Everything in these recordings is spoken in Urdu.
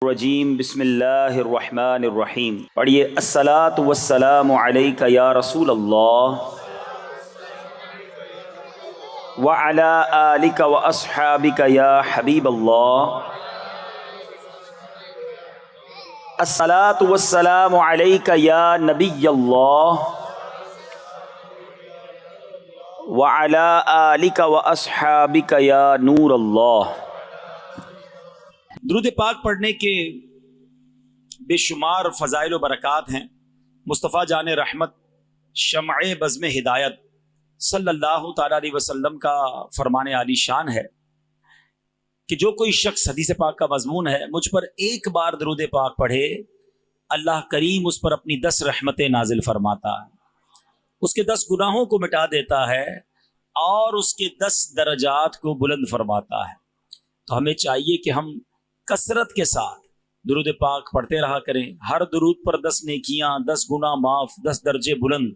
الرجیم بسم اللہ الرحمن الرحیم پڑھیے الصلاۃ والسلام علیک یا رسول اللہ وعلی آلک واصحابک یا حبیب اللہ الصلاۃ والسلام علیک یا نبی اللہ وعلی آلک واصحابک یا نور اللہ۔ درود پاک پڑھنے کے بے شمار فضائل و برکات ہیں۔ مصطفیٰ جان رحمت شمع بزم ہدایت صلی اللہ تعالیٰ علیہ وسلم کا فرمان عالی شان ہے کہ جو کوئی شخص حدیث پاک کا مضمون ہے مجھ پر ایک بار درود پاک پڑھے، اللہ کریم اس پر اپنی 10 رحمتیں نازل فرماتا ہے، اس کے 10 گناہوں کو مٹا دیتا ہے اور اس کے 10 درجات کو بلند فرماتا ہے۔ تو ہمیں چاہیے کہ ہم کثرت کے ساتھ درود پاک پڑھتے رہا کریں۔ ہر درود پر 10 نیکیاں، 10 گناہ معاف، 10 درجے بلند۔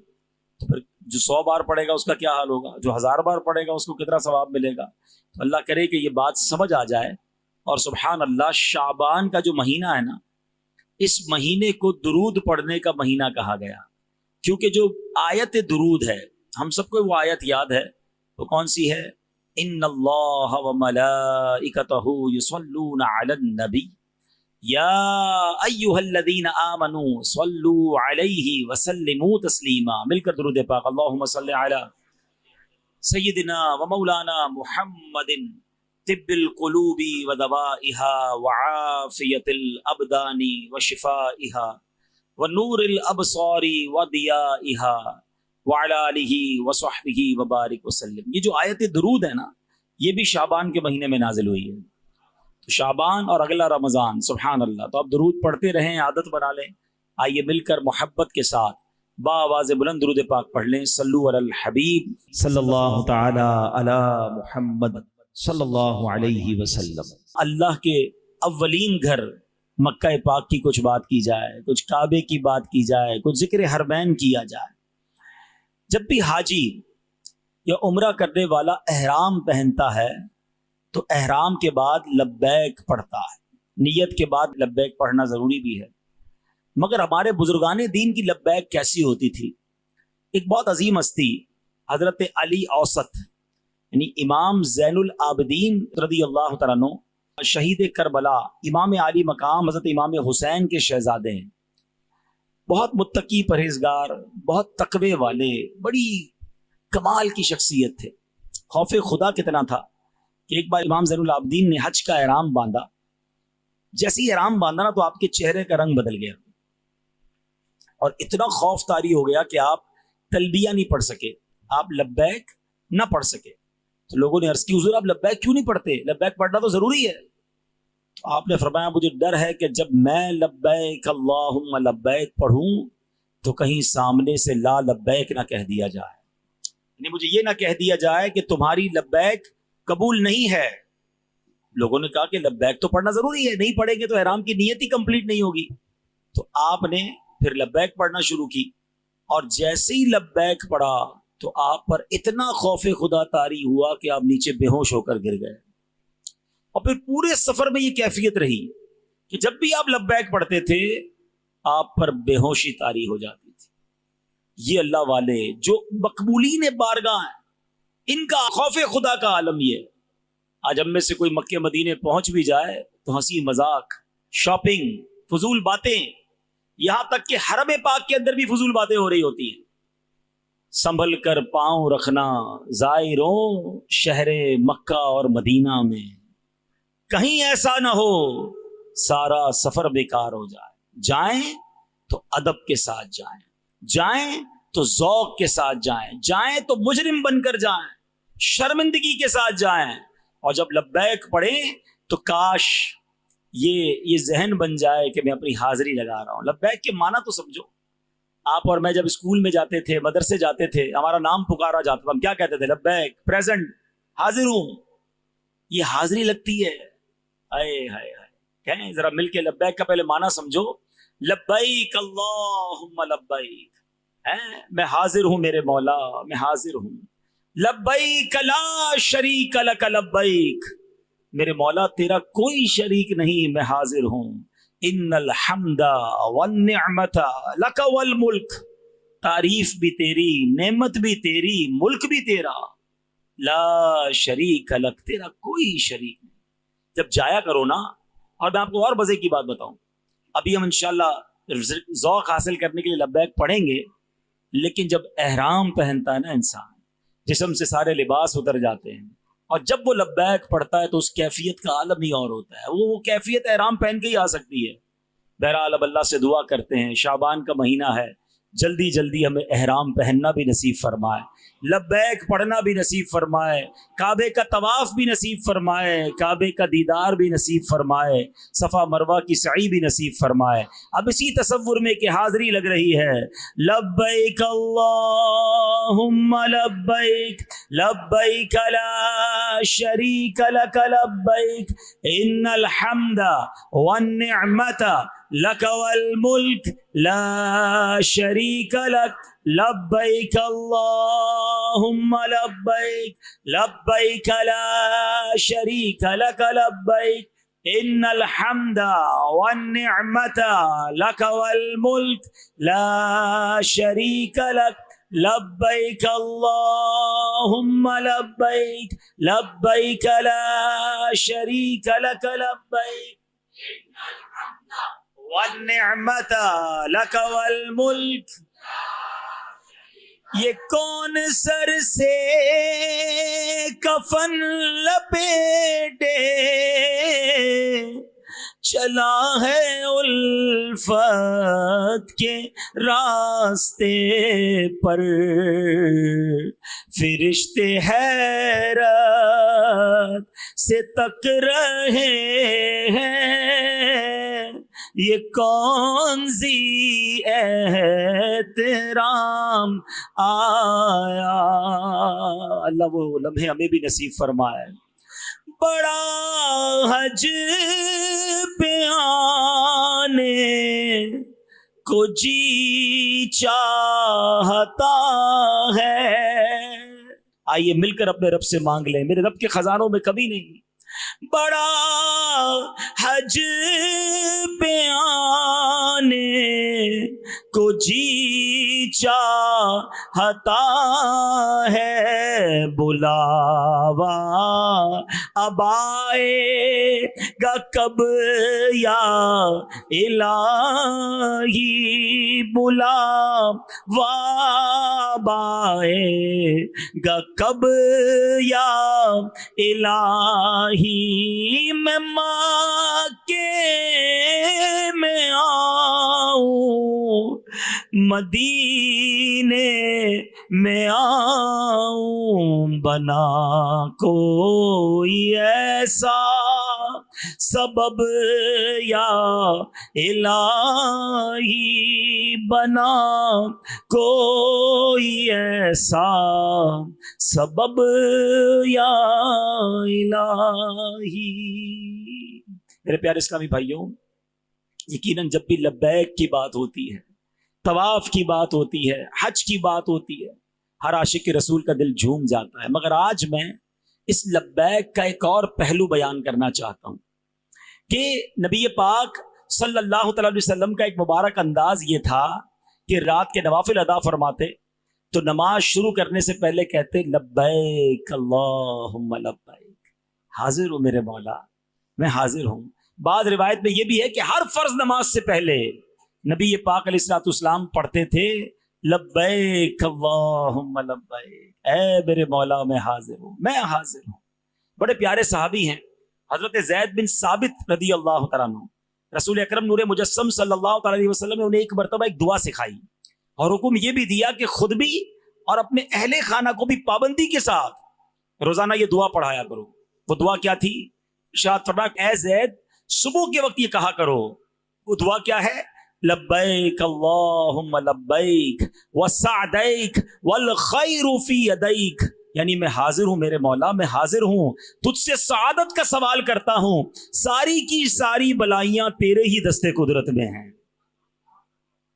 تو پھر جو 100 بار پڑھے گا اس کا کیا حال ہوگا، جو 1000 بار پڑھے گا اس کو کتنا ثواب ملے گا۔ تو اللہ کرے کہ یہ بات سمجھ آ جائے۔ اور سبحان اللہ، شعبان کا جو مہینہ ہے نا، اس مہینے کو درود پڑھنے کا مہینہ کہا گیا، کیونکہ جو آیت درود ہے، ہم سب کو وہ آیت یاد ہے، وہ کون سی ہے؟ ان اللہ وملائکتہ یصلون علی النبی یا ایھا الذین آمنوا صلوا علیہ وسلموا تسلیما۔ مل کر درود پاک، اللہم صل علی سیدنا ومولانا محمد طب القلوب ودوائها وعافیۃ الابدان وشفائها ونور الابصار وضیائها وعلی آلہ وصحبہ وبارک وسلم۔ یہ جو آیت درود ہے نا، یہ بھی شعبان کے مہینے میں نازل ہوئی ہے۔ تو شعبان اور اگلا رمضان، سبحان اللہ۔ تو آپ درود پڑھتے رہیں، عادت بنا لیں۔ آئیے مل کر محبت کے ساتھ با آواز بلند درود پاک پڑھ لیں۔ صلو علی الحبیب صلی اللہ تعالی علی محمد صلی اللہ علیہ وسلم۔ اللہ کے اولین گھر مکہ پاک کی کچھ بات کی جائے، کچھ کعبے کی بات کی جائے، کچھ ذکر حرمین کیا جائے۔ جب بھی حاجی یا عمرہ کرنے والا احرام پہنتا ہے تو احرام کے بعد لبیک پڑھتا ہے، نیت کے بعد لبیک پڑھنا ضروری بھی ہے۔ مگر ہمارے بزرگان دین کی لبیک کیسی ہوتی تھی؟ ایک بہت عظیم ہستی حضرت علی اوسط، یعنی امام زین العابدین رضی اللہ تعالیٰ عنہ، شہید کربلا، امام عالی مقام حضرت امام حسین کے شہزادے ہیں۔ بہت متقی، پرہیزگار، بہت تقوی والے، بڑی کمال کی شخصیت تھے۔ خوف خدا کتنا تھا کہ ایک بار امام زین العابدین نے حج کا احرام باندھا۔ جیسے ہی احرام باندھا نا تو آپ کے چہرے کا رنگ بدل گیا اور اتنا خوف طاری ہو گیا کہ آپ تلبیہ نہیں پڑھ سکے، آپ لبیک نہ پڑھ سکے۔ تو لوگوں نے عرض کی، حضور آپ لبیک کیوں نہیں پڑھتے؟ لبیک پڑھنا تو ضروری ہے۔ تو آپ نے فرمایا، مجھے ڈر ہے کہ جب میں لبیک اللہم لبیک پڑھوں تو کہیں سامنے سے لا لبیک نہ کہہ دیا جائے، یعنی مجھے یہ نہ کہہ دیا جائے کہ تمہاری لبیک قبول نہیں ہے۔ لوگوں نے کہا کہ لبیک تو پڑھنا ضروری ہے، نہیں پڑھیں گے تو احرام کی نیت ہی کمپلیٹ نہیں ہوگی۔ تو آپ نے پھر لبیک پڑھنا شروع کی، اور جیسے ہی لبیک پڑھا تو آپ پر اتنا خوف خدا طاری ہوا کہ آپ نیچے بے ہوش ہو کر گر گئے۔ اور پھر پورے سفر میں یہ کیفیت رہی کہ جب بھی آپ لبیک پڑھتے تھے آپ پر بے ہوشی طاری ہو جاتی تھی۔ یہ اللہ والے جو مقبولین بارگاہ ہیں، ان کا خوف خدا کا عالم یہ ہے۔ آج ہم میں سے کوئی مکے مدینے پہنچ بھی جائے تو ہنسی مذاق، شاپنگ، فضول باتیں، یہاں تک کہ حرم پاک کے اندر بھی فضول باتیں ہو رہی ہوتی ہیں۔ سنبھل کر پاؤں رکھنا زائروں شہر مکہ اور مدینہ میں، کہیں ایسا نہ ہو سارا سفر بیکار ہو جائے۔ جائیں تو ادب کے ساتھ جائیں، جائیں تو ذوق کے ساتھ جائیں، جائیں تو مجرم بن کر جائیں، شرمندگی کے ساتھ جائیں۔ اور جب لبیک پڑھیں تو کاش یہ ذہن بن جائے کہ میں اپنی حاضری لگا رہا ہوں۔ لبیک کے معنی تو سمجھو۔ آپ اور میں جب اسکول میں جاتے تھے، مدرسے جاتے تھے، ہمارا نام پکارا جاتا تھا، ہم کیا کہتے تھے؟ لبیک، پریزنٹ، حاضر ہوں۔ یہ حاضری لگتی ہے۔ ہائے ہائے ہائے، کہیں ذرا مل کے لبیک کا پہلے معنی سمجھو۔ لبیک اللہم لبیک، میں حاضر ہوں میرے مولا، میں حاضر ہوں۔ لبیک لا شریک لک لبیک، میرے مولا تیرا کوئی شریک نہیں، میں حاضر ہوں۔ ان الحمد والنعمت لک والملک، تعریف بھی تیری، نعمت بھی تیری، ملک بھی تیرا، لا شریک لک، تیرا کوئی شریک نہیں۔ جب جایا کرو نا، اور میں آپ کو اور مزے کی بات بتاؤں، ابھی ہم انشاءاللہ ذوق حاصل کرنے کے لیے لبیک پڑھیں گے، لیکن جب احرام پہنتا ہے نا انسان، جسم سے سارے لباس اتر جاتے ہیں، اور جب وہ لبیک پڑھتا ہے تو اس کیفیت کا عالم ہی اور ہوتا ہے، وہ کیفیت احرام پہن کے ہی آ سکتی ہے۔ بہرحال اب اللہ سے دعا کرتے ہیں، شعبان کا مہینہ ہے، جلدی جلدی ہمیں احرام پہننا بھی نصیب فرمائے، لبیک پڑھنا بھی نصیب فرمائے، کعبے کا طواف بھی نصیب فرمائے، کعبے کا دیدار بھی نصیب فرمائے، صفا مروہ کی سعی بھی نصیب فرمائے۔ اب اسی تصور میں کہ حاضری لگ رہی ہے، لبیک اللہم لبیک، لبیک لا شریک لک لبیک، ان الحمد والنعمت لک والملک لا شریک لک، لبیک اللہم لبیک، لبیک لا شریک لک لبیک، ان الحمد والنعمت لک والملک لا شریک لک، لبیک اللہم لبیک، لبیک لا شریک لک لبیک، والنعمت لک والملک۔ یہ کون سر سے کفن لپیٹے چلا ہے الفت کے راستے پر، فرشتے حیرت سے تک رہے ہیں، یہ کون سی احترام آیا۔ اللہ وہ لمحے ہمیں بھی نصیب فرمائے۔ بڑا حج پہ آنے کو جی چاہتا ہے، آئیے مل کر اپنے رب سے مانگ لیں، میرے رب کے خزانوں میں کمی نہیں۔ بڑا حج پہ آنے کو جی چاہتا ہے، بلاوا اب آئے گا کب یا الہی، بلاوا اب آئے گا کب یا الہی، میں مکے میں آؤں، مدینے میں آؤں، بنا کوئی ایسا سبب یا الہی، بنا کوئی ایسا سبب یا الہی۔ میرے پیارے اسلامی بھائیوں، یقیناً جب بھی لبیک کی بات ہوتی ہے، طواف کی بات ہوتی ہے، حج کی بات ہوتی ہے، ہر عاشق رسول کا دل جھوم جاتا ہے، مگر آج میں اس لبیک کا ایک اور پہلو بیان کرنا چاہتا ہوں کہ نبی پاک صلی اللہ تعالی علیہ وسلم کا ایک مبارک انداز یہ تھا کہ رات کے نوافل ادا فرماتے تو نماز شروع کرنے سے پہلے کہتے لبیک اللہم لبیک، حاضر ہوں میرے مولا، میں حاضر ہوں۔ بعض روایت میں یہ بھی ہے کہ ہر فرض نماز سے پہلے نبی پاک علیہ الصلوۃ والسلام پڑھتے تھے لبیک اللہم لبیک، اے میرے مولا میں حاضر ہوں، میں حاضر ہوں۔ بڑے پیارے صحابی ہیں حضرت زید بن ثابت رضی اللہ تعالیٰ عنہ، رسول اکرم نور مجسم صلی اللہ تعالیٰ علیہ وسلم نے انہیں ایک مرتبہ ایک دعا سکھائی اور حکم یہ بھی دیا کہ خود بھی اور اپنے اہل خانہ کو بھی پابندی کے ساتھ روزانہ یہ دعا پڑھایا کرو۔ وہ دعا کیا تھی؟ ارشاد فرمایا اے زید صبح کے وقت یہ کہا کرو، وہ دعا کیا ہے؟ لبیک اللہم لبیک وسعدیک والخیر فی یدیک، یعنی میں حاضر ہوں میرے مولا، میں حاضر ہوں، تجھ سے سعادت کا سوال کرتا ہوں، ساری کی ساری بلائیاں تیرے ہی دستے قدرت میں ہیں۔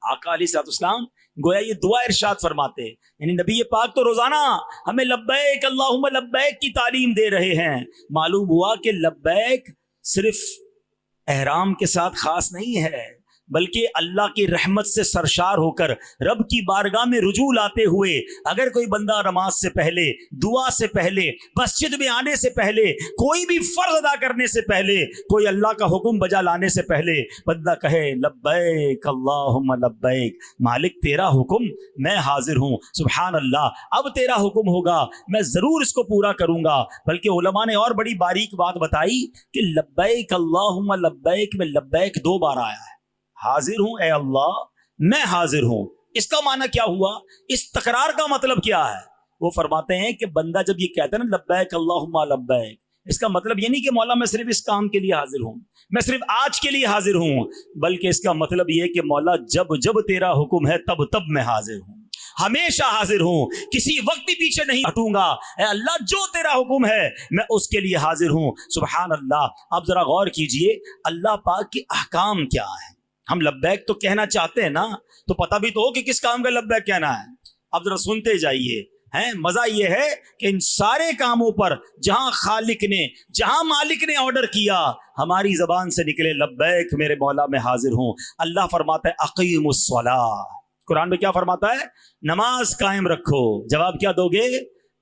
آقا علیہ الصلوۃ والسلام گویا یہ دعا ارشاد فرماتے، یعنی نبی پاک تو روزانہ ہمیں لبیک اللہم لبیک کی تعلیم دے رہے ہیں۔ معلوم ہوا کہ لبیک صرف احرام کے ساتھ خاص نہیں ہے، بلکہ اللہ کی رحمت سے سرشار ہو کر رب کی بارگاہ میں رجوع لاتے ہوئے اگر کوئی بندہ نماز سے پہلے، دعا سے پہلے، مسجد میں آنے سے پہلے، کوئی بھی فرض ادا کرنے سے پہلے، کوئی اللہ کا حکم بجا لانے سے پہلے بندہ کہے لبیک اللہم لبیک، مالک تیرا حکم میں حاضر ہوں، سبحان اللہ، اب تیرا حکم ہوگا میں ضرور اس کو پورا کروں گا۔ بلکہ علماء نے اور بڑی باریک بات بتائی کہ لبیک اللہم لبیک میں لبیک 2 بار آیا ہے، حاضر ہوں اے اللہ، میں حاضر ہوں۔ اس کا معنی کیا ہوا؟ اس تکرار کا مطلب کیا ہے؟ وہ فرماتے ہیں کہ بندہ جب یہ کہتا ہے نا لبیک اللہم لبیک، اس کا مطلب یہ نہیں کہ مولا میں صرف اس کام کے لیے حاضر ہوں، میں صرف آج کے لیے حاضر ہوں، بلکہ اس کا مطلب یہ کہ مولا جب جب تیرا حکم ہے تب تب میں حاضر ہوں، ہمیشہ حاضر ہوں، کسی وقت بھی پیچھے نہیں ہٹوں گا، اے اللہ جو تیرا حکم ہے میں اس کے لیے حاضر ہوں۔ سبحان اللہ۔ اب ذرا غور کیجئے اللہ پاک کے احکام کیا ہیں۔ ہم لبیک تو کہنا چاہتے ہیں نا، تو پتہ بھی تو ہو کہ کس کام کا لبیک کہنا ہے۔ اب ذرا سنتے جائیے، مزہ یہ ہے کہ ان سارے کاموں پر جہاں خالق نے، جہاں مالک نے آرڈر کیا، ہماری زبان سے نکلے لبیک میرے مولا میں حاضر ہوں۔ اللہ فرماتا ہے اقیم الصلاۃ، قرآن میں کیا فرماتا ہے؟ نماز قائم رکھو۔ جواب کیا دو گے؟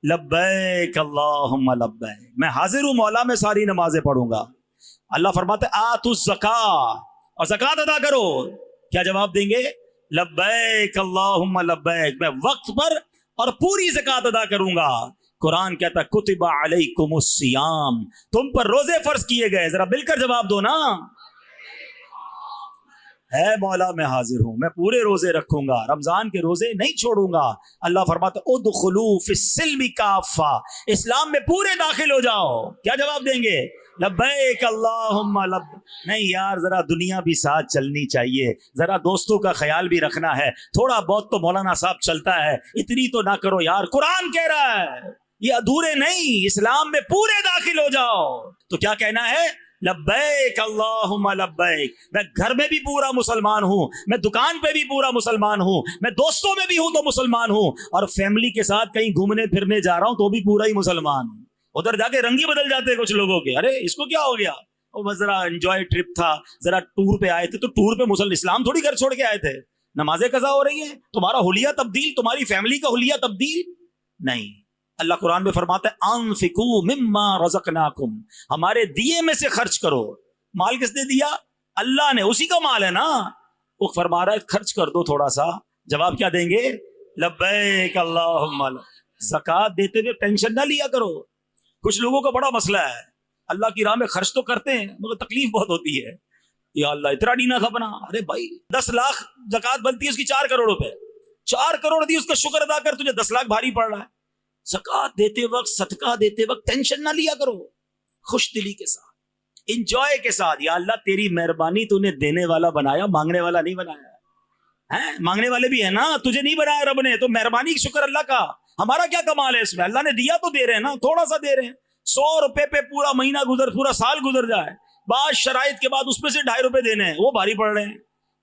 لبیک اللہم لبیک، میں حاضر ہوں مولا، میں ساری نمازیں پڑھوں گا۔ اللہ فرماتا ہے آتوا الزکاۃ، اور زکوٰۃ ادا کرو۔ کیا جواب دیں گے؟ لبیک اللہم لبیک، میں وقت پر اور پوری زکوٰۃ ادا کروں گا۔ قرآن کہتا ہے کتب علیکم الصیام، تم پر روزے فرض کیے گئے۔ ذرا مل کر جواب دو نا، ہے مولا میں حاضر ہوں، میں پورے روزے رکھوں گا، رمضان کے روزے نہیں چھوڑوں گا۔ اللہ فرماتا ہے ادخلوا فی السلم کافہ، اسلام میں پورے داخل ہو جاؤ۔ کیا جواب دیں گے؟ لبیک اللہم لبیک۔ نہیں یار، ذرا دنیا بھی ساتھ چلنی چاہیے، ذرا دوستوں کا خیال بھی رکھنا ہے، تھوڑا بہت تو مولانا صاحب چلتا ہے، اتنی تو نہ کرو یار۔ قرآن کہہ رہا ہے یہ ادھورے نہیں، اسلام میں پورے داخل ہو جاؤ۔ تو کیا کہنا ہے؟ لبیک اللہم لبیک، میں گھر میں بھی پورا مسلمان ہوں، میں دکان پہ بھی پورا مسلمان ہوں، میں دوستوں میں بھی ہوں تو مسلمان ہوں، اور فیملی کے ساتھ کہیں گھومنے پھرنے جا رہا ہوں تو بھی پورا ہی مسلمان ہوں۔ ادھر جا کے رنگ ہی بدل جاتے ہیں کچھ لوگوں کے، ارے اس کو کیا ہو گیا، وہ بس ذرا انجوائے ٹرپ تھا، ذرا ٹور پہ آئے تھے، تو ٹور پہ اسلام تھوڑی گھر چھوڑ کے آئے تھے۔ نمازیں قضا ہو رہی ہیں، تمہارا حلیہ تبدیل، تمہاری فیملی کا حلیہ تبدیل نہیں۔ اللہ قرآن میں فرماتا ہے انفقوا مما رزقناکم، ہمارے دیے میں سے خرچ کرو۔ مال کس نے دیا؟ اللہ نے، اسی کا مال ہے نا۔ وہ فرما رہا ہے خرچ کر دو تھوڑا سا۔ جواب کیا دیں گے؟ لبیک اللہم۔ زکوٰۃ دیتے ہوئے ٹینشن نہ لیا کرو۔ کچھ لوگوں کا بڑا مسئلہ ہے، اللہ کی راہ میں خرچ تو کرتے ہیں مگر تکلیف بہت ہوتی ہے، یا اللہ اتنا ڈینا کھپنا۔ ارے بھائی 10 لاکھ زکوٰۃ بنتی ہے اس کی 4 کروڑ روپے، 4 کروڑ دی، اس کا شکر ادا کر، تجھے 10 لاکھ بھاری پڑ رہا ہے۔ زکوٰۃ دیتے وقت، صدقہ دیتے وقت ٹینشن نہ لیا کرو، خوش دلی کے ساتھ، انجوائے کے ساتھ۔ یا اللہ تیری مہربانی، تو نے دینے والا بنایا، مانگنے والا نہیں بنایا ہے۔ مانگنے والے بھی ہے نا، تجھے نہیں بنایا رب نے، تو مہربانی شکر اللہ کا۔ ہمارا کیا کمال ہے اس میں؟ اللہ نے دیا تو دے رہے ہیں نا، تھوڑا سا دے رہے ہیں۔ 100 روپے پہ پورا مہینہ پورا سال گزر جائے، بعض شرائط کے بعد اس میں سے 2.5 روپے دینے ہیں، وہ بھاری پڑ رہے ہیں۔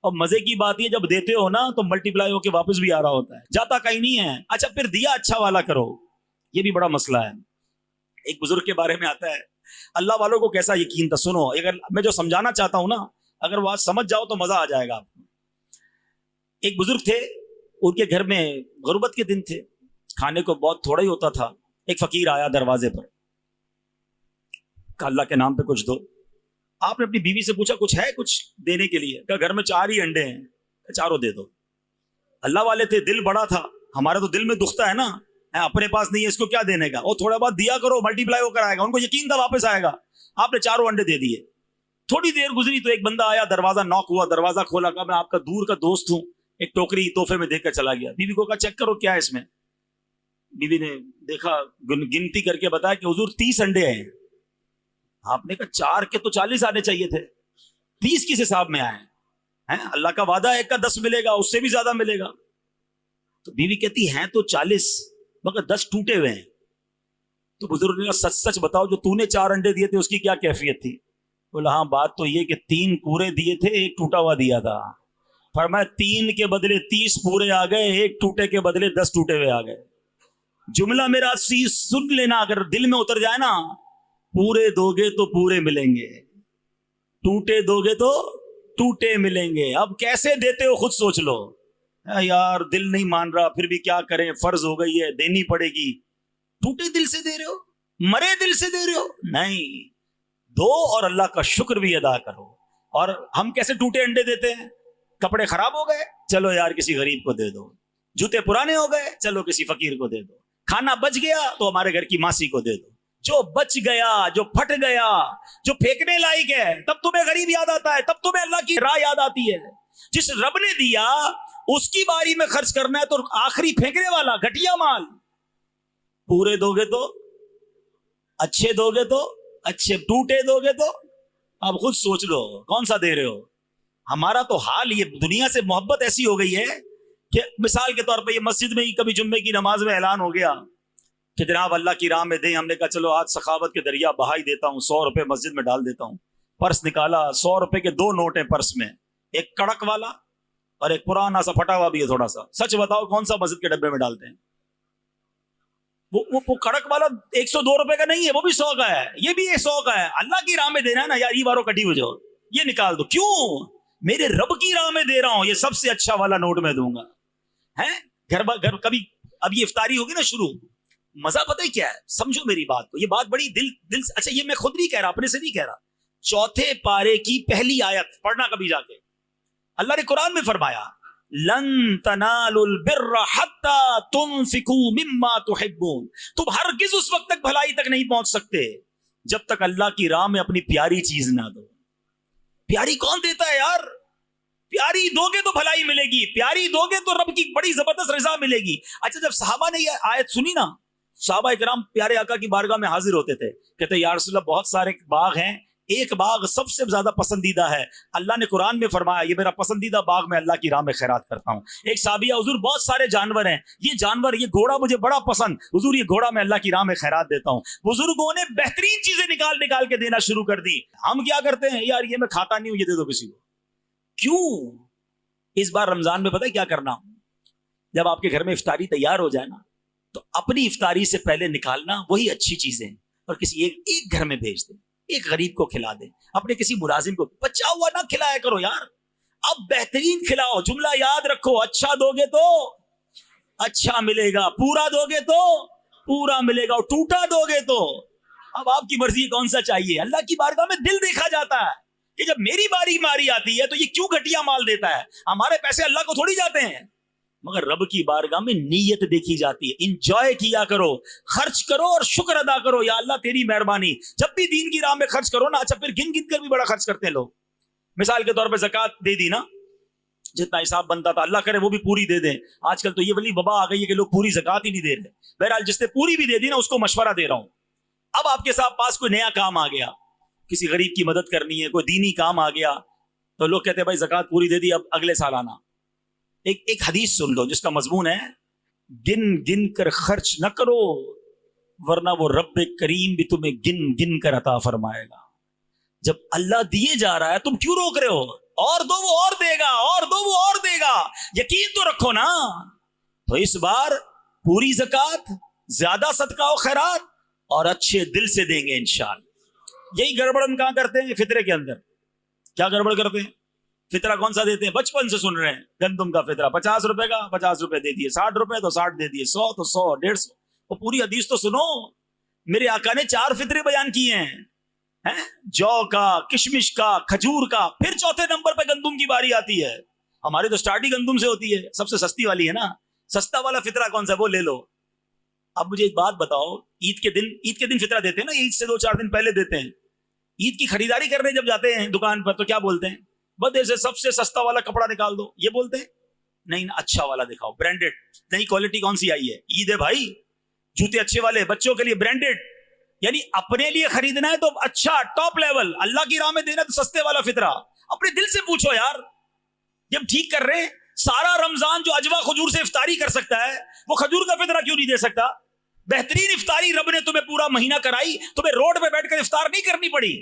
اور مزے کی بات یہ جب دیتے ہو نا تو ملٹیپلائی ہو کے واپس بھی آ رہا ہوتا ہے، جاتا کہیں نہیں ہے۔ اچھا پھر دیا اچھا والا کرو، یہ بھی بڑا مسئلہ ہے۔ ایک بزرگ کے بارے میں آتا ہے، اللہ والوں کو کیسا یقین تھا، سنو، اگر میں جو سمجھانا چاہتا ہوں نا، اگر وہ آج سمجھ جاؤ تو مزہ آ جائے گا آپ کو۔ ایک بزرگ تھے، ان کے گھر میں غربت کے دن تھے، کھانے کو بہت تھوڑا ہی ہوتا تھا۔ ایک فقیر آیا دروازے پر، کہ اللہ کے نام پہ کچھ دو۔ آپ نے اپنی بیوی سے پوچھا کچھ ہے کچھ دینے کے لیے؟ کہ گھر میں 4 ہی انڈے ہیں، کہ 4 دے دو۔ اللہ والے تھے، دل بڑا تھا، ہمارا تو دل میں دکھتا ہے نا، اپنے پاس نہیں ہے اس کو کیا دینے کا، اور تھوڑا بہت دیا کرو، ملٹیپلائی ہو کر آئے گا۔ ان کو یقین تھا واپس آئے گا۔ آپ نے 4 انڈے دے دیے۔ تھوڑی دیر گزری تو ایک بندہ آیا، دروازہ ناک ہوا، دروازہ کھولا، کہا میں آپ کا دور کا دوست ہوں، ایک ٹوکری تحفے میں دے کر چلا گیا۔ بیوی کو کہا چیک کرو کیا ہے اس میں۔ بیوی نے دیکھا، گنتی کر کے بتایا کہ حضور 30 انڈے ہیں۔ آپ نے کہا 4 کے تو 40 آنے چاہیے تھے، 30 کس حساب میں آئے ہیں؟ اللہ کا وعدہ ہے 1 کا 10 ملے گا، اس سے بھی زیادہ ملے گا۔ تو بیوی کہتی ہیں تو 40 مگر 10 ٹوٹے ہوئے ہیں۔ تو بزرگ نے کہا سچ سچ بتاؤ، جو تو نے 4 انڈے دیے تھے اس کی کیا کیفیت تھی؟ بولا ہاں بات تو یہ کہ 3 پورے دیے تھے، 1 ٹوٹا ہوا دیا تھا۔ فرمایا 3 کے بدلے 30 پورے آ گئے، 1 ٹوٹے کے بدلے 10 ٹوٹے ہوئے آ گئے۔ جملہ میرا سن لینا، اگر دل میں اتر جائے نا، پورے دو گے تو پورے ملیں گے۔ ٹوٹے دو گے تو ٹوٹے ملیں گے. اب کیسے دیتے ہو خود سوچ لو. یار دل نہیں مان رہا, پھر بھی کیا کریں, فرض ہو گئی ہے, دینی پڑے گی. ٹوٹے دل سے دے رہے ہو, مرے دل سے دے رہے ہو؟ نہیں, دو اور اللہ کا شکر بھی ادا کرو. اور ہم کیسے ٹوٹے انڈے دیتے ہیں؟ کپڑے خراب ہو گئے, چلو یار کسی غریب کو دے دو. جوتے پرانے ہو گئے, چلو کسی فقیر کو دے دو. کھانا بچ گیا تو ہمارے گھر کی ماسی کو دے دو. جو بچ گیا, جو پھٹ گیا, جو پھینکنے لائق ہے, تب تمہیں غریب یاد آتا ہے, تب تمہیں اللہ کی راہ یاد آتی ہے. جس رب نے دیا اس کی باری میں خرچ کرنا ہے, تو آخری پھینکنے والا گھٹیا مال. پورے دو گے تو اچھے, دو گے تو اچھے, ٹوٹے دو گے تو اب خود سوچ لو کون سا دے رہے ہو. ہمارا تو حال یہ دنیا سے محبت ایسی ہو گئی ہے کہ مثال کے طور پہ یہ مسجد میں ہی کبھی جمعے کی نماز میں اعلان ہو گیا کہ جناب اللہ کی راہ میں دیں. ہم نے کہا چلو آج سخاوت کے دریا بہا ہی دیتا ہوں, 100 روپے مسجد میں ڈال دیتا ہوں. پرس نکالا, 100 روپے کے 2 نوٹ ہیں پرس میں, ایک کڑک والا اور ایک پرانا سا پھٹا ہوا بھی ہے تھوڑا سا. سچ بتاؤ کون سا مسجد کے ڈبے میں ڈالتے ہیں؟ وہ کڑک والا 102 روپے کا نہیں ہے, وہ بھی 100 کا ہے, یہ بھی 100 کا ہے. اللہ کی راہ میں دینا ہے نا یار, یہ بارو کٹی ہو جاؤ, یہ نکال دو. کیوں؟ میرے رب کی راہ میں دے رہا ہوں, یہ سب سے اچھا والا نوٹ میں دوں گا. گھر کبھی اب یہ افطاری ہوگی نا شروع, مزہ پتہ ہی کیا ہے, سمجھو میری بات کو, یہ بات بڑی دل سے, اچھا یہ میں خود نہیں کہہ رہا, اپنے سے نہیں کہہ رہا, 4 پارے کی پہلی آیت پڑھنا کبھی جا کے. اللہ نے قرآن میں فرمایا لن تنالوا البر حتى تنفقوا مما تحبون. تم ہرگز اس وقت تک بھلائی تک نہیں پہنچ سکتے جب تک اللہ کی راہ میں اپنی پیاری چیز نہ دو. پیاری کون دیتا ہے یار؟ پیاری دو گے تو بھلائی ملے گی, پیاری دو گے تو رب کی بڑی زبردست رضا ملے گی. اچھا جب صحابہ نے یہ آیت سنی نا, صحابہ اکرام پیارے آقا کی بارگاہ میں حاضر ہوتے تھے, کہتے یا رسول اللہ بہت سارے باغ ہیں, ایک باغ سب سے زیادہ پسندیدہ ہے. اللہ نے قرآن میں فرمایا یہ میرا پسندیدہ باغ میں اللہ کی راہ میں خیرات کرتا ہوں. ایک صحابیہ, حضور بہت سارے جانور ہیں, یہ جانور, یہ گھوڑا مجھے بڑا پسند, حضور یہ گھوڑا میں اللہ کی راہ میں خیرات دیتا ہوں. بزرگوں نے بہترین چیزیں نکال کے دینا شروع کر دی. ہم کیا کرتے ہیں یار, یہ میں کھاتا نہیں ہوں, یہ دے دو کسی کو. کیوں؟ اس بار رمضان میں پتہ ہے کیا کرنا, جب آپ کے گھر میں افطاری تیار ہو جائے نا, تو اپنی افطاری سے پہلے نکالنا وہی اچھی چیزیں اور کسی ایک گھر میں بھیج دیں, ایک غریب کو کھلا دیں, اپنے کسی ملازم کو بچا ہوا نہ کھلایا کرو یار. اب بہترین کھلاؤ, جملہ یاد رکھو, اچھا دو گے تو اچھا ملے گا, پورا دو گے تو پورا ملے گا, اور ٹوٹا دو گے تو اب آپ کی مرضی کون سا چاہیے. اللہ کی بارگاہ میں دل دیکھا جاتا ہے کہ جب میری باری آتی ہے تو یہ کیوں گھٹیا مال دیتا ہے. ہمارے پیسے اللہ کو تھوڑی جاتے ہیں, مگر رب کی بارگاہ میں نیت دیکھی جاتی ہے. انجوائے کیا کرو, خرچ کرو اور شکر ادا کرو, یا اللہ تیری مہربانی. جب بھی دین کی راہ میں خرچ کرو نا, اچھا پھر گن کر بھی بڑا خرچ کرتے ہیں لوگ. مثال کے طور پہ زکوٰۃ دے دی نا, جتنا حساب بنتا تھا, اللہ کرے وہ بھی پوری دے دیں. آج کل تو یہ والی وبا آ گئی ہے کہ لوگ پوری زکوٰۃ ہی نہیں دے رہے. بہرحال جس نے پوری بھی دے دی نا, اس کو مشورہ دے رہا ہوں. اب آپ کے ساتھ پاس کوئی نیا کام آ گیا, کسی غریب کی مدد کرنی ہے, کوئی دینی کام آ گیا, تو لوگ کہتے ہیں بھائی زکوٰۃ پوری دے دی, اب اگلے سال آنا. ایک حدیث سن لو جس کا مضمون ہے گن کر خرچ نہ کرو, ورنہ وہ رب کریم بھی تمہیں گن کر عطا فرمائے گا. جب اللہ دیے جا رہا ہے تم کیوں روک رہے ہو؟ اور دو وہ اور دے گا, اور دو وہ اور دے گا, یقین تو رکھو نا. تو اس بار پوری زکوٰۃ, زیادہ صدقہ و خیرات, اور اچھے دل سے دیں گے انشاءاللہ. یہی گڑبڑ ہم کہاں کرتے ہیں فطرے کے اندر. کیا گڑبڑ کرتے ہیں؟ فطرہ کون سا دیتے ہیں؟ بچپن سے سن رہے ہیں, گندم کا فطرہ 50 روپے کا, 50 روپے دے دیے, 60 روپے تو 60 دے دیے, 100 تو 100, 150. وہ پوری حدیث تو سنو, میرے آقا نے 4 فطرے بیان کیے ہیں, جو کا, کشمش کا, کھجور کا, پھر چوتھے نمبر پہ گندم کی باری آتی ہے. ہماری تو سٹارٹ ہی گندم سے ہوتی ہے, سب سے سستی والی ہے نا. سستا والا فطرہ کون سا, وہ لے لو. اب مجھے ایک بات بتاؤ, عید کے دن فطرہ دیتے ہیں نا, عید سے 2-4 دن پہلے دیتے ہیں. عید کی خریداری کرنے جب جاتے ہیں دکان پر تو کیا بولتے ہیں؟ بدے سے سب سے سستا والا کپڑا نکال دو, یہ بولتے ہیں. نہیں نا, اچھا والا دکھاؤ, برانڈیڈ. نہیں, کوالٹی کون سی آئی ہے؟ عید ہے بھائی, جوتے اچھے والے, بچوں کے لیے برانڈیڈ. یعنی اپنے لیے خریدنا ہے تو اچھا ٹاپ لیول, اللہ کی راہ میں دینا ہے تو سستے والا فطرہ. اپنے دل سے پوچھو یار, جب ٹھیک کر رہے ہیں, سارا رمضان جو اجوا کھجور سے افطاری کر سکتا ہے, وہ کھجور کا فطرہ کیوں نہیں دے سکتا؟ بہترین افطاری رب نے تمہیں پورا مہینہ کرائی, تمہیں روڈ پہ بیٹھ کر افطار نہیں کرنی پڑی.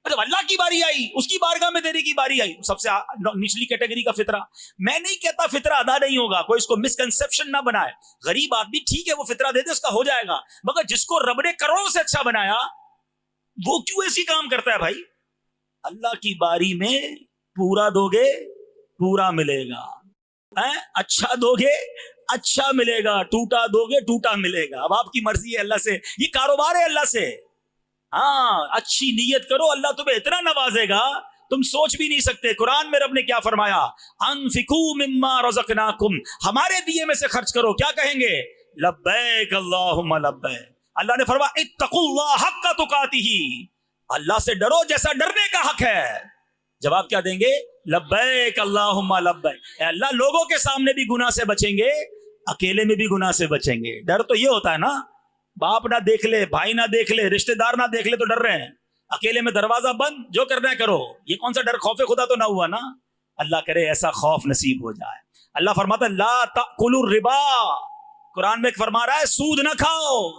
جب اللہ کی باری آئی, اس کی بارگاہ میں دینے کی باری آئی, سب سے نچلی کیٹیگری کا فطرہ. میں نہیں کہتا فطرہ ادا نہیں ہوگا, کوئی اس کو مسکنسپشن نہ بنائے. غریب آدمی ٹھیک ہے وہ فطرہ دے دے, اس کا ہو جائے گا, مگر جس کو رب نے کروڑوں سے اچھا بنایا وہ کیوں ایسی کام کرتا ہے بھائی؟ اللہ کی باری میں پورا دو گے پورا ملے گا، اچھا دو گے اچھا ملے گا، ٹوٹا دو گے ٹوٹا ملے گا۔ اب آپ کی مرضی ہے اللہ سے، یہ کاروبار ہے اللہ سے۔ ہاں اچھی نیت کرو، اللہ تمہیں اتنا نوازے گا تم سوچ بھی نہیں سکتے۔ قرآن میں رب نے کیا فرمایا؟ انفقوا مما رزقناکم، ہمارے دیے میں سے خرچ کرو۔ کیا کہیں گے؟ لبیک اللہم لبیک۔ اللہ نے فرمایا اتقوا اللہ حق تقاتہ، اللہ سے ڈرو جیسا ڈرنے کا حق ہے۔ جواب کیا دیں گے؟ لبیک اللہم لبیک۔ اے اللہ لوگوں کے سامنے بھی گناہ سے بچیں گے، اکیلے میں بھی گناہ سے بچیں گے۔ ڈر تو یہ ہوتا ہے نا، باپ نہ دیکھ لے، بھائی نہ دیکھ لے، رشتہ دار نہ دیکھ لے تو ڈر رہے ہیں، اکیلے میں دروازہ بند، جو کرنا ہے کرو۔ یہ کون سا ڈر؟ خوف خدا تو نہ ہوا نا۔ اللہ کرے ایسا خوف نصیب ہو جائے۔ اللہ فرماتا ہے لا تأکلوا الربا، قرآن میں فرما رہا ہے سود نہ کھاؤ۔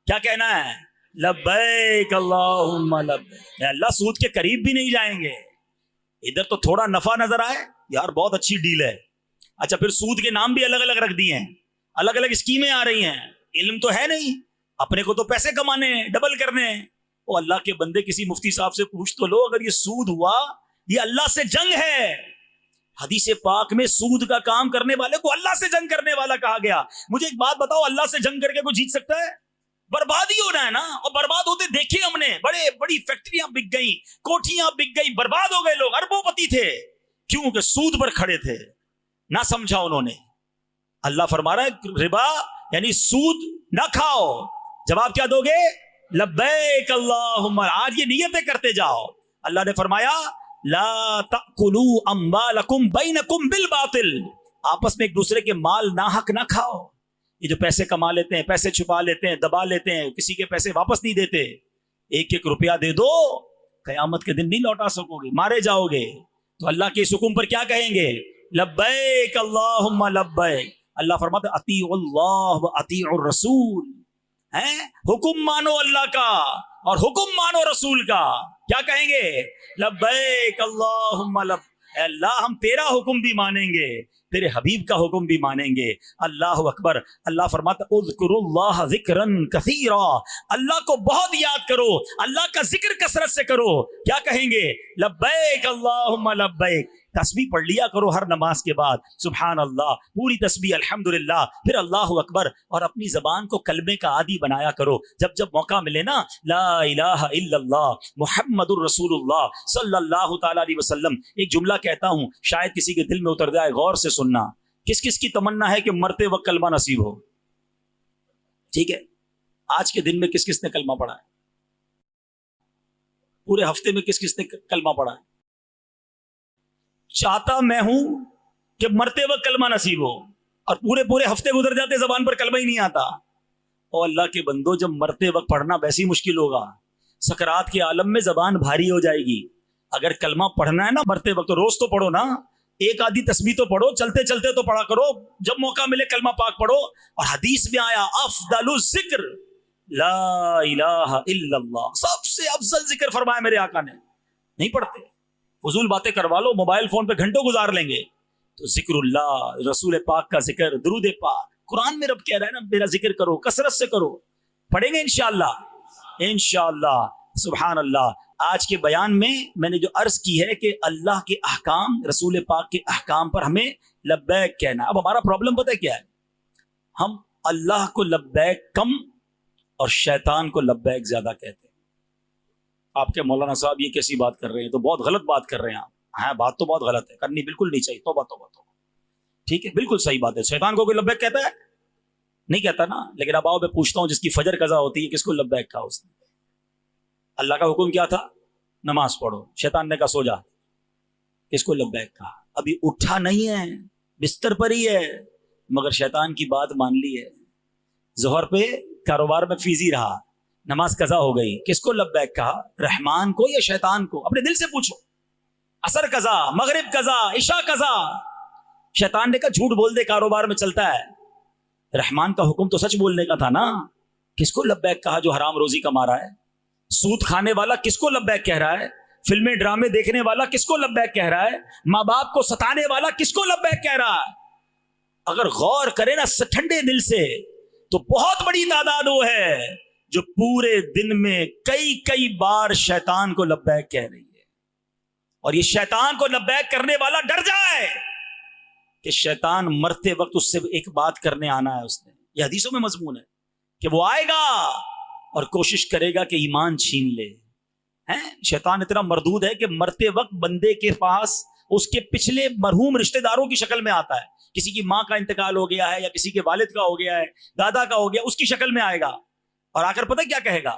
کیا کہنا ہے؟ لبیک اللہم لبیک۔ اللہ سود کے قریب بھی نہیں جائیں گے۔ ادھر تو تھوڑا نفع نظر آئے یار بہت اچھی ڈیل ہے، اچھا پھر سود کے نام بھی الگ الگ رکھ دیے ہیں، الگ الگ اسکیمیں آ رہی ہیں۔ علم تو ہے نہیں، اپنے کو تو پیسے کمانے ڈبل کرنے۔ وہ اللہ کے بندے کسی مفتی صاحب سے پوچھ تو لو، اگر یہ سود ہوا یہ اللہ سے جنگ ہے۔ حدیث پاک میں سود کا کام کرنے والے کو اللہ سے جنگ کرنے والا کہا گیا۔ مجھے ایک بات بتاؤ، اللہ سے جنگ کر کے کوئی جیت سکتا ہے؟ برباد ہی ہونا ہے نا، اور برباد ہوتے دیکھے ہم نے، بڑی فیکٹریاں بک گئیں، کوٹھیاں بک گئی، برباد ہو گئے لوگ، اربوں پتی تھے، کیوں کہ سود پر کھڑے تھے، نہ سمجھا انہوں نے۔ اللہ فرما رہا ہے ربا یعنی سود نہ کھاؤ۔ جواب کیا دو گے؟ لبیک اللہم۔ آج یہ نیتیں کرتے جاؤ۔ اللہ نے فرمایا لا تأکلوا اموالکم بینکم بالباطل، آپس میں ایک دوسرے کے مال ناحق نہ کھاؤ۔ یہ جو پیسے کما لیتے ہیں، پیسے چھپا لیتے ہیں، دبا لیتے ہیں، کسی کے پیسے واپس نہیں دیتے، ایک ایک روپیہ دے دو، قیامت کے دن نہیں لوٹا سکو گے، مارے جاؤ گے۔ تو اللہ کے اس حکم پر کیا کہیں گے؟ لبیک اللہم لبیک۔ اللہ فرماتا ہے اطیعوا اللہ و اطیعوا الرسول، حکم مانو اللہ کا اور حکم مانو رسول کا۔ کیا کہیں گے؟ لبیک اللہم لبیک۔ اے اللہ ہم تیرا حکم بھی مانیں گے، تیرے حبیب کا حکم بھی مانیں گے۔ اللہ اکبر۔ اللہ فرماتا اذکروا اللہ ذکرا کثیرا، اللہ کو بہت یاد کرو، اللہ کا ذکر کثرت سے کرو۔ کیا کہیں گے؟ لبیک اللہم لبیک۔ تسبیح پڑھ لیا کرو ہر نماز کے بعد، سبحان اللہ، پوری تسبیح الحمدللہ، پھر اللہ اکبر، اور اپنی زبان کو کلمے کا عادی بنایا کرو۔ جب جب موقع ملے نا، لا الہ الا اللہ محمد الرسول اللہ صلی اللہ تعالی علیہ وسلم، ایک جملہ کہتا ہوں شاید کسی کے دل میں اتر جائے، غور سے سننا۔ کس کس کی تمنا ہے کہ مرتے وقت کلمہ نصیب ہو؟ ٹھیک ہے، آج کے دن میں کس کس نے کلمہ پڑھا ہے؟ پورے ہفتے میں کس کس نے کلمہ پڑھا ہے؟ چاہتا میں ہوں کہ مرتے وقت کلمہ نصیب ہو، اور پورے ہفتے گزر جاتے زبان پر کلمہ ہی نہیں آتا۔ اور اللہ کے بندو، جب مرتے وقت پڑھنا ویسی مشکل ہوگا، سکرات کے عالم میں زبان بھاری ہو جائے گی۔ اگر کلمہ پڑھنا ہے نا مرتے وقت، تو روز تو پڑھو نا، ایک آدھی تسبیح تو پڑھو، چلتے چلتے تو پڑھا کرو، جب موقع ملے کلمہ پاک پڑھو۔ اور حدیث میں آیا افضل الذکر لا الہ الا اللہ، سب سے افضل ذکر فرمایا میرے آقا نے۔ نہیں پڑھتے، فضول باتیں کروا لو، موبائل فون پہ گھنٹوں گزار لیں گے۔ تو ذکر اللہ، رسول پاک کا ذکر، درود پاک، قرآن میں رب کہہ رہا ہے نا میرا ذکر کرو، کثرت سے کرو۔ پڑھیں گے انشاءاللہ، انشاءاللہ، سبحان اللہ۔ آج کے بیان میں نے جو عرض کی ہے کہ اللہ کے احکام، رسول پاک کے احکام پر ہمیں لبیک کہنا۔ اب ہمارا پرابلم پتہ ہے کیا ہے؟ ہم اللہ کو لبیک کم اور شیطان کو لبیک زیادہ کہتے ہیں۔ آپ کے مولانا صاحب یہ کیسی بات کر رہے ہیں؟ تو بہت غلط بات کر رہے ہیں آپ۔ ہاں بات تو بہت غلط ہے، کرنی بالکل نہیں چاہیے، توبہ توبہ توبہ۔ ٹھیک ہے، بالکل صحیح بات ہے۔ شیطان کو کوئی لبیک کہتا ہے؟ نہیں کہتا نا۔ لیکن اب آؤ میں پوچھتا ہوں، جس کی فجر قضا ہوتی ہے کس کو لبیک کہا اس نے؟ اللہ کا حکم کیا تھا؟ نماز پڑھو، شیطان نے کہا سو جا، کس کو لبیک کہا؟ ابھی اٹھا نہیں ہے، بستر پر ہی ہے، مگر شیطان کی بات مان لی ہے۔ ظہر پہ کاروبار میں فیزی رہا، نماز قضا ہو گئی، کس کو لبیک کہا؟ رحمان کو یا شیطان کو؟ اپنے دل سے پوچھو۔ عصر قضا، مغرب قضا، عشاء قضا، شیطان نے کہا جھوٹ بول دے، کاروبار میں چلتا ہے۔ رحمان کا حکم تو سچ بولنے کا تھا نا، کس کو لبیک کہا جو حرام روزی کما رہا ہے؟ سود کھانے والا کس کو لبیک کہہ رہا ہے؟ فلمیں ڈرامے دیکھنے والا کس کو لبیک کہہ رہا ہے؟ ماں باپ کو ستانے والا کس کو لبیک کہہ رہا ہے؟ اگر غور کرے نا ٹھنڈے دل سے، تو بہت بڑی تعداد وہ ہے جو پورے دن میں کئی بار شیطان کو لبیک کہہ رہی ہے۔ اور یہ شیطان کو لبیک کرنے والا ڈر جائے کہ شیطان مرتے وقت اس سے ایک بات کرنے آنا ہے. اس نے یہ حدیثوں میں مضمون ہے کہ وہ آئے گا اور کوشش کرے گا کہ ایمان چھین لے. شیطان اتنا مردود ہے کہ مرتے وقت بندے کے پاس اس کے پچھلے مرحوم رشتہ داروں کی شکل میں آتا ہے. کسی کی ماں کا انتقال ہو گیا ہے یا کسی کے والد کا ہو گیا ہے, دادا کا ہو گیا, اس کی شکل میں آئے گا اور آ کر پتہ کیا کہے گا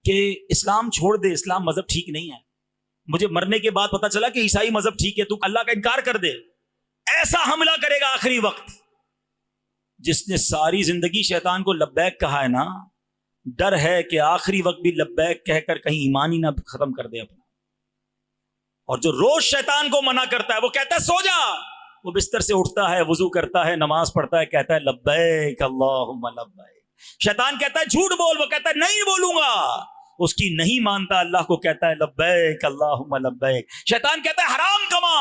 کہ اسلام چھوڑ دے, اسلام مذہب ٹھیک نہیں ہے. مجھے مرنے کے بعد پتا چلا کہ عیسائی مذہب ٹھیک ہے, تو اللہ کا انکار کر دے. ایسا حملہ کرے گا آخری وقت. جس نے ساری زندگی شیطان کو لبیک کہا ہے نا, ڈر ہے کہ آخری وقت بھی لبیک کہہ کر کہیں ایمان ہی نہ ختم کر دے اپنا. اور جو روز شیطان کو منع کرتا ہے, وہ کہتا ہے سو جا, وہ بستر سے اٹھتا ہے, وضو کرتا ہے, نماز پڑھتا ہے, کہتا ہے لبیک اللہم لبیک. شیطان کہتا ہے جھوٹ بول, وہ کہتا ہے نہیں بولوں گا. اس کی نہیں مانتا, اللہ کو کہتا ہے لبیک اللہم لبیک. شیطان کہتا ہے حرام کما,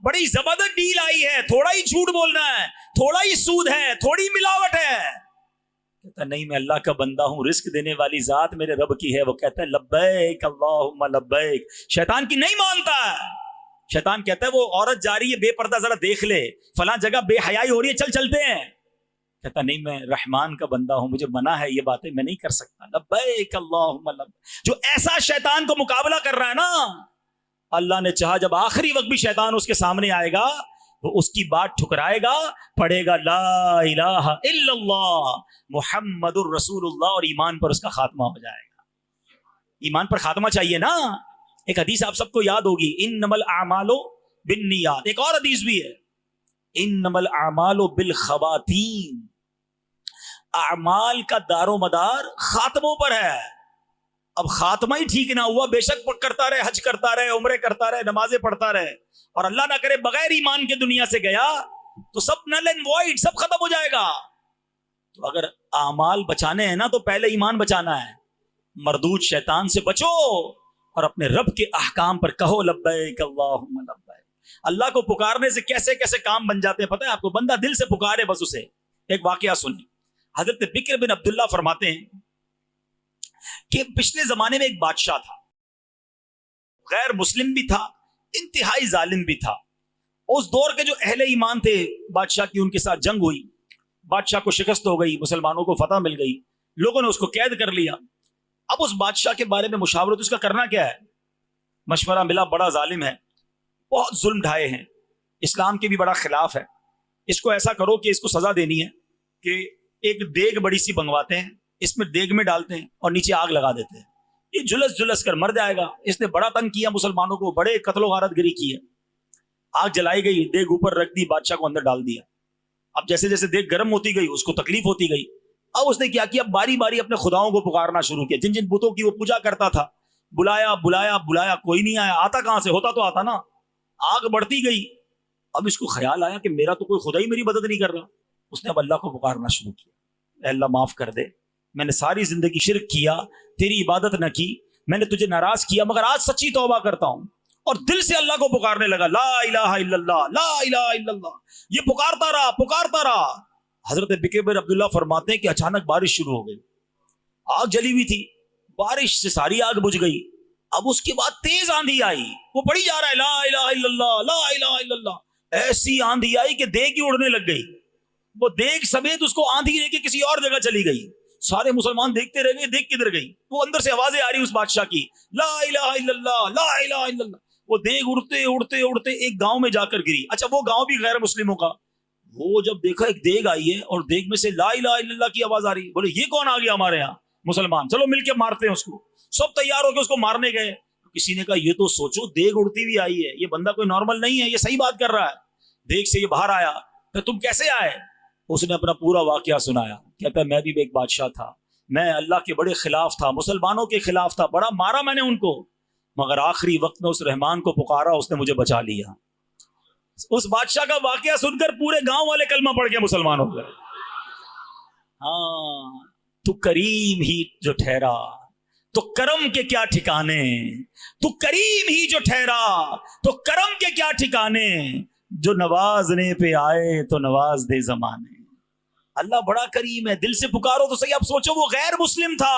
بڑی زبردست ڈیل آئی ہے, تھوڑا ہی جھوٹ بولنا ہے, تھوڑا ہی سود ہے, تھوڑی ملاوٹ ہے. کہتا نہیں میں اللہ کا بندہ ہوں, رزق دینے والی ذات میرے رب کی ہے. وہ کہتا ہے لبیک اللہم لبیک. شیطان کی نہیں مانتا ہے. شیطان کہتا ہے وہ عورت جا رہی ہے بے پردہ, ذرا دیکھ لے, فلاں جگہ بے حیائی ہو رہی ہے, چل چلتے ہیں. کہتا نہیں میں رحمان کا بندہ ہوں, مجھے منع ہے, یہ باتیں میں نہیں کر سکتا. لبیک اللہم لبیک. جو ایسا شیطان کو مقابلہ کر رہا ہے نا, اللہ نے چاہا جب آخری وقت بھی شیطان اس کے سامنے آئے گا, وہ اس کی بات ٹھکرائے گا, پڑھے گا لا الہ الا اللہ محمد الرسول اللہ, اور ایمان پر اس کا خاتمہ ہو جائے گا. ایمان پر خاتمہ چاہیے نا. ایک حدیث آپ سب کو یاد ہوگی, انما الاعمال بالنیات. ایک اور حدیث بھی ہے, انما الاعمال بالخواتیم. اعمال کا دار و مدار خاتموں پر ہے. اب خاتمہ ہی ٹھیک نہ ہوا, بے شک کرتا رہے, حج کرتا رہے, عمرے کرتا رہے, نمازیں پڑھتا رہے, اور اللہ نہ کرے بغیر ایمان کے دنیا سے گیا, تو سب نل اینڈ وائڈ, سب ختم ہو جائے گا. تو اگر اعمال بچانے ہیں نا, تو پہلے ایمان بچانا ہے. مردود شیطان سے بچو اور اپنے رب کے احکام پر کہو لبیک اللہم لبیک. اللہ کو پکارنے سے کیسے کیسے کام بن جاتے ہیں پتہ ہے آپ کو. بندہ دل سے پکارے بس اسے. ایک واقعہ سنیں. حضرت بکر بن عبداللہ فرماتے ہیں کہ پچھلے زمانے میں ایک بادشاہ تھا, غیر مسلم بھی تھا, انتہائی ظالم بھی تھا. اس دور کے جو اہل ایمان تھے, بادشاہ کی ان کے ساتھ جنگ ہوئی, بادشاہ کو شکست ہو گئی, مسلمانوں کو فتح مل گئی, لوگوں نے اس کو قید کر لیا. اب اس بادشاہ کے بارے میں مشاورت, اس کا کرنا کیا ہے. مشورہ ملا بڑا ظالم ہے, بہت ظلم ڈھائے ہیں, اسلام کے بھی بڑا خلاف ہے, اس کو ایسا کرو کہ اس کو سزا دینی ہے کہ ایک دیگ بڑی سی بنگواتے ہیں, اس میں دیگ میں ڈالتے ہیں اور نیچے آگ لگا دیتے ہیں, یہ جلس جلس کر مر جائے گا. اس نے بڑا تنگ کیا مسلمانوں کو, بڑے قتل و غارت گری کی ہے. آگ جلائی گئی, دیگ اوپر رکھ دی, بادشاہ کو اندر ڈال دیا. اب جیسے جیسے دیگ گرم ہوتی گئی, اس کو تکلیف ہوتی گئی. اب اس نے کیا کیا, باری باری اپنے خداؤں کو پکارنا شروع کیا. جن جن بتوں کی وہ پوجا کرتا تھا, بلایا بلایا بلایا, کوئی نہیں آیا. آتا کہاں سے, ہوتا تو آتا نا. آگ بڑھتی گئی. اب اس کو خیال آیا کہ میرا تو کوئی خدا ہی میری مدد نہیں کر رہا. اس نے اب اللہ کو پکارنا شروع کیا, اے اللہ معاف کر دے, میں نے ساری زندگی شرک کیا, تیری عبادت نہ کی, میں نے تجھے ناراض کیا, مگر آج سچی توبہ کرتا ہوں. اور دل سے اللہ کو پکارنے لگا, لا الہ الا اللہ, لا الہ الا اللہ. یہ پکارتا رہا پکارتا رہا. حضرت بکر بن عبداللہ فرماتے ہیں کہ اچانک بارش شروع ہو گئی. آگ جلی ہوئی تھی, بارش سے ساری آگ بجھ گئی. اب اس کے بعد تیز آندھی آئی, وہ پڑھی جا رہا ہے لا الہ الا اللہ, لا الہ الا اللہ. ایسی آندھی آئی کہ دیگ ہی اڑنے لگ گئی. وہ دیگ سمیت اس کو آندھی لے کے کسی اور جگہ چلی گئی. سارے مسلمان دیکھتے رہ گئے, دیکھ کدھر گئی. وہ اندر سے آوازیں آ رہی اس بادشاہ کی, لا الہ الا اللہ, لا الہ الا اللہ. وہ دیگ اڑتے اڑتے اڑتے ایک گاؤں میں جا کر گری. اچھا وہ گاؤں بھی غیر مسلموں کا. وہ جب دیکھا ایک دیگ آئی ہے اور دیگ میں سے لا الہ الا اللہ کی آواز آ رہی, بولے یہ کون آ گیا ہمارے یہاں, مسلمان, چلو مل کے مارتے ہیں اس کو. سب تیار ہو کے اس کو مارنے گئے. کسی نے کہا یہ تو سوچو دیگ اڑتی ہوئی آئی ہے, یہ بندہ کوئی نارمل نہیں ہے, یہ صحیح بات کر رہا ہے. دیگ سے یہ باہر آیا, تو تم کیسے آئے. اس نے اپنا پورا واقعہ سنایا. کہتا ہے میں بھی ایک بادشاہ تھا, میں اللہ کے بڑے خلاف تھا, مسلمانوں کے خلاف تھا, بڑا مارا میں نے ان کو, مگر آخری وقت میں اس رحمان کو پکارا, اس نے مجھے بچا لیا. اس بادشاہ کا واقعہ سن کر پورے گاؤں والے کلمہ پڑھ کے مسلمان ہو گئے. ہاں, تو کریم ہی جو ٹھہرا تو کرم کے کیا ٹھکانے, تو کریم ہی جو ٹھہرا تو کرم کے کیا ٹھکانے, جو نوازنے پہ آئے تو نواز دے زمانے. اللہ بڑا کریم ہے, دل سے پکارو تو صحیح. اب سوچو وہ غیر مسلم تھا,